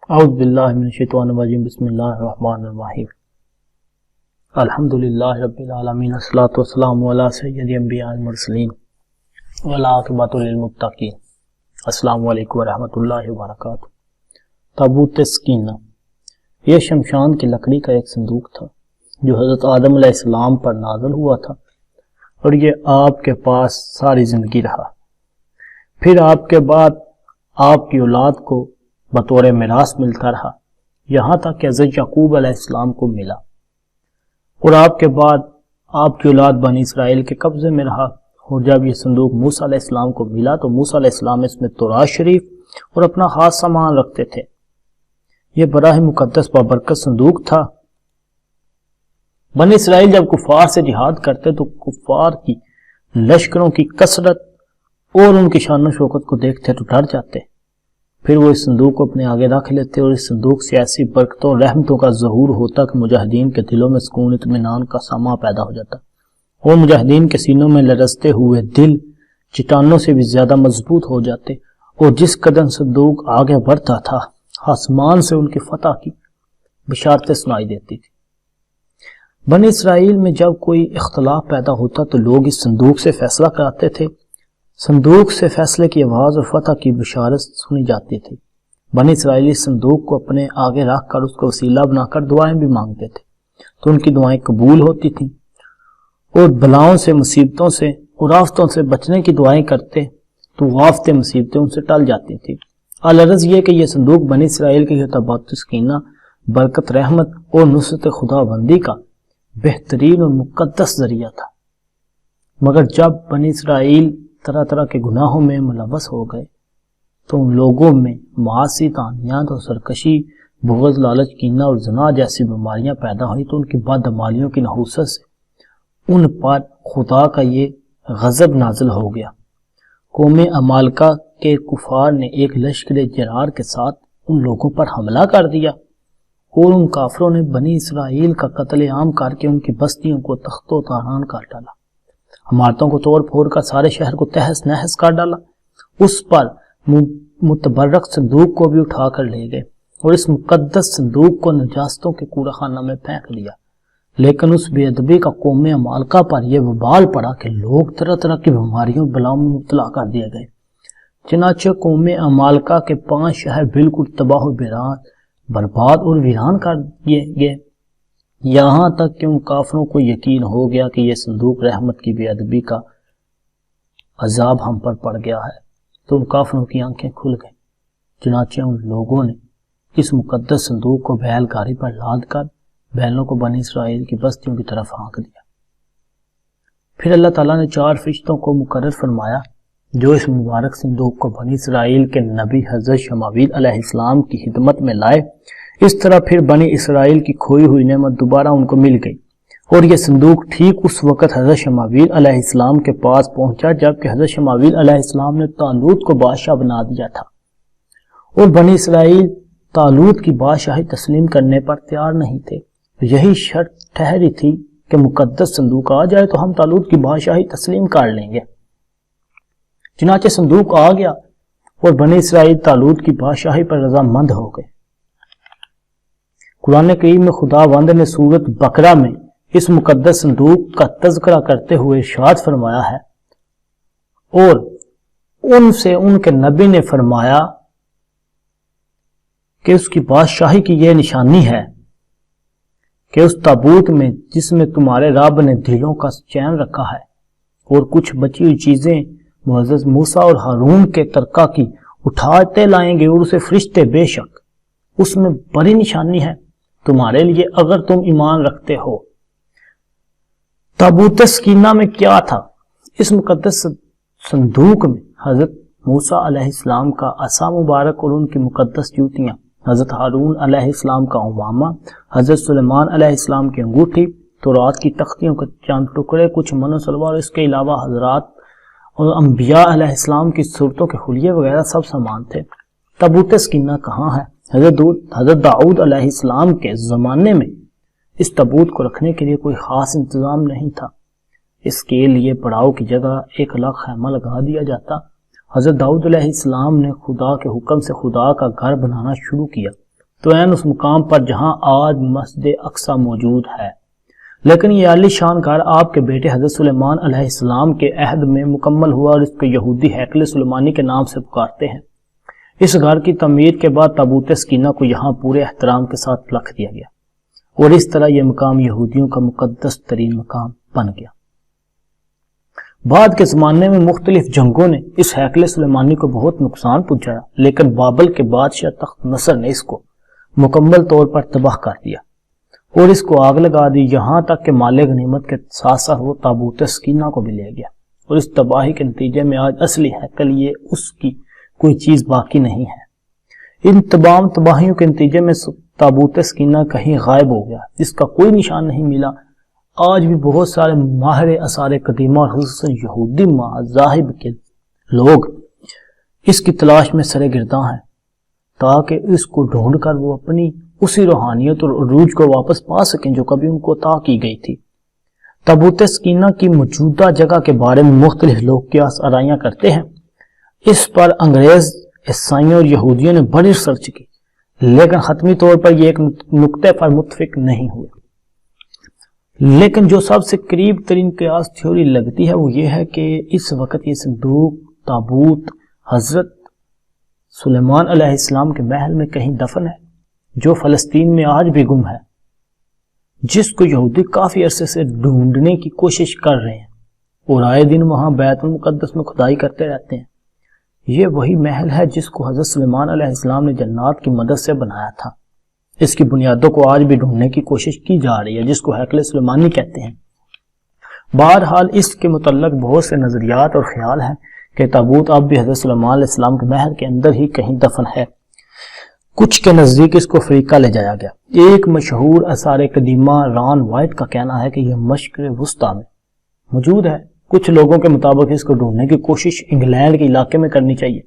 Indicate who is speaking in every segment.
Speaker 1: اعوذ باللہ من الشیطان الرجیم بسم اللہ الرحمن الرحیم الحمدللہ رب العالمین والصلاۃ والسلام علی سید انبیاء المرسلین والعاقبۃ للمتقین۔ السلام علیکم ورحمۃ اللہ وبرکاتہ۔ تابوت سکینہ یہ شمشان کی لکڑی کا ایک صندوق تھا جو حضرت آدم علیہ السلام پر نازل ہوا تھا اور یہ آپ کے پاس ساری زندگی رہا۔ پھر آپ کے بعد آپ کی اولاد کو بطور میراث ملتا رہا یہاں تک کہ حضرت یعقوب علیہ السلام کو ملا، اور آپ کے بعد آپ کی اولاد بنی اسرائیل کے قبضے میں رہا۔ اور جب یہ صندوق موسیٰ علیہ السلام کو ملا تو موسیٰ علیہ السلام اس میں تورات شریف اور اپنا خاص سامان رکھتے تھے۔ یہ بڑا ہی مقدس بابرکت صندوق تھا۔ بنی اسرائیل جب کفار سے جہاد کرتے تو کفار کی لشکروں کی کثرت اور ان کی شان و شوکت کو دیکھتے تو ڈر جاتے، پھر وہ اس صندوق کو اپنے آگے رکھ لیتے اور اس صندوق سے ایسی برکتوں اور رحمتوں کا ظہور ہوتا کہ مجاہدین کے دلوں میں سکون اطمینان کا سما پیدا ہو جاتا، اور مجاہدین کے سینوں میں لرزتے ہوئے دل چٹانوں سے بھی زیادہ مضبوط ہو جاتے، اور جس قدر صندوق آگے بڑھتا تھا آسمان سے ان کی فتح کی بشارتیں سنائی دیتی تھی۔ بنی اسرائیل میں جب کوئی اختلاف پیدا ہوتا تو لوگ اس صندوق سے فیصلہ کراتے تھے۔ صندوق سے فیصلے کی آواز اور فتح کی بشارت سنی جاتی تھی۔ بنی اسرائیلی صندوق کو اپنے آگے رکھ کر اس کو وسیلہ بنا کر دعائیں بھی مانگتے تھے تو ان کی دعائیں قبول ہوتی تھیں، اور بلاؤں سے، مصیبتوں سے اور آفتوں سے بچنے کی دعائیں کرتے تو آفتیں، مصیبتیں ان سے ٹل جاتی تھی۔ الغرض یہ کہ یہ صندوق بنی اسرائیل کی تابوت سکینہ برکت، رحمت اور نصرت خدا بندی کا بہترین اور مقدس ذریعہ تھا۔ مگر جب بنی اسرائیل طرح طرح کے گناہوں میں ملوث ہو گئے تو ان لوگوں میں معاصی، طعنیات اور سرکشی، بغض، لالچ، کینہ اور زنا جیسی بیماریاں پیدا ہوئی تو ان کی بدعمالیوں کی نحوست سے ان پر خدا کا یہ غضب نازل ہو گیا۔ قوم عمالقہ کے کفار نے ایک لشکر جرار کے ساتھ ان لوگوں پر حملہ کر دیا، اور ان کافروں نے بنی اسرائیل کا قتل عام کر کے ان کی بستیوں کو تخت و تاران کر ڈالا، عمارتوں کو توڑ پھوڑ کر سارے شہر کو تہس نہس کر ڈالا۔ اس پر متبرک صندوق کو بھی اٹھا کر لے گئے اور اس مقدس صندوق کو نجاستوں کے کوڑہ خانہ میں پھینک دیا۔ لیکن اس بے ادبی کا قوم عمالقہ پر یہ وبال پڑا کہ لوگ طرح طرح کی بیماریوں بلاؤں میں مبتلا کر دیے گئے۔ چنانچہ قوم عمالقہ کے 5 شہر بالکل تباہ و برباد اور ویران کر دیے گئے، یہاں تک کہ ان کافروں کو یقین ہو گیا کہ یہ صندوق رحمت کی بے ادبی کا عذاب ہم پر پڑ گیا ہے، تو ان کافروں کی آنکھیں کھل گئیں۔ چنانچہ ان لوگوں نے اس مقدس صندوق کو بیل گاڑی پر لاد کر بیلوں کو بنی اسرائیل کی بستیوں کی طرف ہانک دیا۔ پھر اللہ تعالیٰ نے 4 فرشتوں کو مقرر فرمایا جو اس مبارک صندوق کو بنی اسرائیل کے نبی حضرت شمعیل علیہ السلام کی خدمت میں لائے۔ اس طرح پھر بنی اسرائیل کی کھوئی ہوئی نعمت دوبارہ ان کو مل گئی، اور یہ صندوق ٹھیک اس وقت حضرت شمعیل علیہ السلام کے پاس پہنچا جبکہ حضرت شمعیل علیہ السلام نے طالوت کو بادشاہ بنا دیا تھا، اور بنی اسرائیل طالوت کی بادشاہی تسلیم کرنے پر تیار نہیں تھے۔ یہی شرط ٹھہری تھی کہ مقدس صندوق آ جائے تو ہم طالوت کی بادشاہی تسلیم کر لیں گے۔ چنانچہ صندوق آ گیا اور بنی اسرائیل طالوت کی بادشاہی پر رضامند ہو گئے۔ قرآن کریم میں خدا بند نے سورۃ بقرہ میں اس مقدس صندوق کا تذکرہ کرتے ہوئے ارشاد فرمایا ہے، اور ان سے ان کے نبی نے فرمایا کہ اس کی بادشاہی کی یہ نشانی ہے کہ اس تابوت میں جس میں تمہارے رب نے دلوں کا چین رکھا ہے اور کچھ بچی ہوئی چیزیں معزز موسیٰ اور ہارون کے ترکہ کی اٹھاتے لائیں گے، اور اسے فرشتے بے شک اس میں بڑی نشانی ہے تمہارے لیے اگر تم ایمان رکھتے ہو۔ تابوت سکینہ میں کیا تھا؟ اس مقدس صندوق میں حضرت موسیٰ علیہ السلام کا عصا مبارک اور ان کی مقدس جوتیاں، حضرت ہارون علیہ السلام کا عمامہ، حضرت سلیمان علیہ السلام کی انگوٹھی، تورات کی تختیوں کے چند ٹکڑے، کچھ من و سلوار، اس کے علاوہ حضرات اور انبیاء علیہ السلام کی صورتوں کے خلیے وغیرہ سب سامان تھے۔ تابوت سکینہ کہاں ہے؟ حضرت داؤد علیہ السلام کے زمانے میں اس تابوت کو رکھنے کے لیے کوئی خاص انتظام نہیں تھا۔ اس کے لیے پڑاؤ کی جگہ ایک الگ خیمہ لگا دیا جاتا۔ حضرت داؤد علیہ السلام نے خدا کے حکم سے خدا کا گھر بنانا شروع کیا تو عین اس مقام پر جہاں آج مسجد اقصی موجود ہے، لیکن یہ عالی شان گھر آپ کے بیٹے حضرت سلیمان علیہ السلام کے عہد میں مکمل ہوا اور اس کو یہودی ہیکل سلیمانی کے نام سے پکارتے ہیں۔ اس گھر کی تعمیر کے بعد تابوت سکینہ کو یہاں پورے احترام کے ساتھ رکھ دیا گیا اور اس طرح یہ مقام یہودیوں کا مقدس ترین مقام بن گیا۔ بعد کے زمانے میں مختلف جنگوں نے اس ہیکل سلیمانی کو بہت نقصان پہنچایا، لیکن بابل کے بادشاہ تخت نصر نے اس کو مکمل طور پر تباہ کر دیا اور اس کو آگ لگا دی، یہاں تک کہ مال غنیمت کے ساتھ ساتھ وہ تابوت سکینہ کو بھی لے گیا، اور اس تباہی کے نتیجے میں آج اصلی ہیکل یہ اس کی کوئی چیز باقی نہیں ہے۔ ان تمام تباہیوں کے نتیجے میں تابوت سکینہ کہیں غائب ہو گیا، اس کا کوئی نشان نہیں ملا۔ آج بھی بہت سارے ماہر آثار قدیمہ اور خصوصاً یہودی مذاہب کے لوگ اس کی تلاش میں سرے گرداں ہیں تاکہ اس کو ڈھونڈ کر وہ اپنی اسی روحانیت اور عروج کو واپس پا سکیں جو کبھی ان کو عطا کی گئی تھی۔ تابوت سکینہ کی موجودہ جگہ کے بارے میں مختلف لوگ قیاس آرائیاں کرتے ہیں۔ اس پر انگریز، عیسائیوں اور یہودیوں نے بڑی ریسرچ کی، لیکن حتمی طور پر یہ ایک نقطے پر متفق نہیں ہوئے۔ لیکن جو سب سے قریب ترین قیاس تھیوری لگتی ہے وہ یہ ہے کہ اس وقت یہ صندوق تابوت حضرت سلیمان علیہ السلام کے محل میں کہیں دفن ہے، جو فلسطین میں آج بھی گم ہے، جس کو یہودی کافی عرصے سے ڈھونڈنے کی کوشش کر رہے ہیں اور آئے دن وہاں بیت المقدس میں کھدائی کرتے رہتے ہیں۔ یہ وہی محل ہے جس کو حضرت سلیمان علیہ السلام نے جنات کی مدد سے بنایا تھا۔ اس کی بنیادوں کو آج بھی ڈھونڈنے کی کوشش کی جا رہی ہے، جس کو ہیکل سلیمانی کہتے ہیں۔ بہرحال اس کے متعلق بہت سے نظریات اور خیال ہیں کہ تابوت اب بھی حضرت سلیمان علیہ السلام کے محل کے اندر ہی کہیں دفن ہے۔ کچھ کے نزدیک اس کو افریقہ لے جایا گیا۔ ایک مشہور آثار قدیمہ ران وائٹ کا کہنا ہے کہ یہ مشرق وسطی میں موجود ہے۔ کچھ لوگوں کے مطابق اس کو ڈھونڈنے کی کوشش انگلینڈ کے علاقے میں کرنی چاہیے،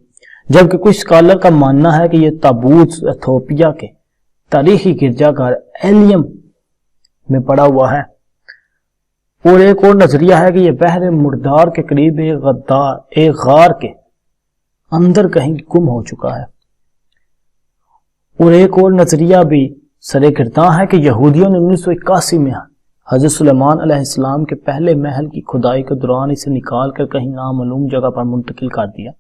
Speaker 1: جبکہ کچھ اسکالر کا ماننا ہے کہ یہ تابوت ایتھوپیا کے تاریخی گرجا گھر ایلیم میں پڑا ہوا ہے، اور ایک اور نظریہ ہے کہ یہ بحر مردار کے قریب ایک غار کے اندر کہیں گم ہو چکا ہے، اور ایک اور نظریہ بھی سرے گرداں ہے کہ یہودیوں نے 1981 میں حضرت سلیمان علیہ السلام کے پہلے محل کی کھدائی کے دوران اسے نکال کر کہیں نامعلوم جگہ پر منتقل کر دیا،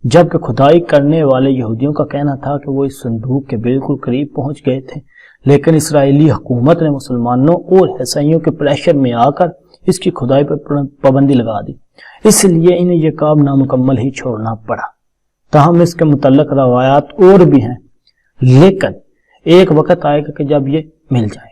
Speaker 1: جبکہ کھدائی کرنے والے یہودیوں کا کہنا تھا کہ وہ اس صندوق کے بالکل قریب پہنچ گئے تھے، لیکن اسرائیلی حکومت نے مسلمانوں اور عیسائیوں کے پریشر میں آ کر اس کی کھدائی پر پابندی لگا دی، اس لیے انہیں یہ کام نامکمل ہی چھوڑنا پڑا۔ تاہم اس کے متعلق روایات اور بھی ہیں، لیکن ایک وقت آئے گا کہ جب یہ مل جائے۔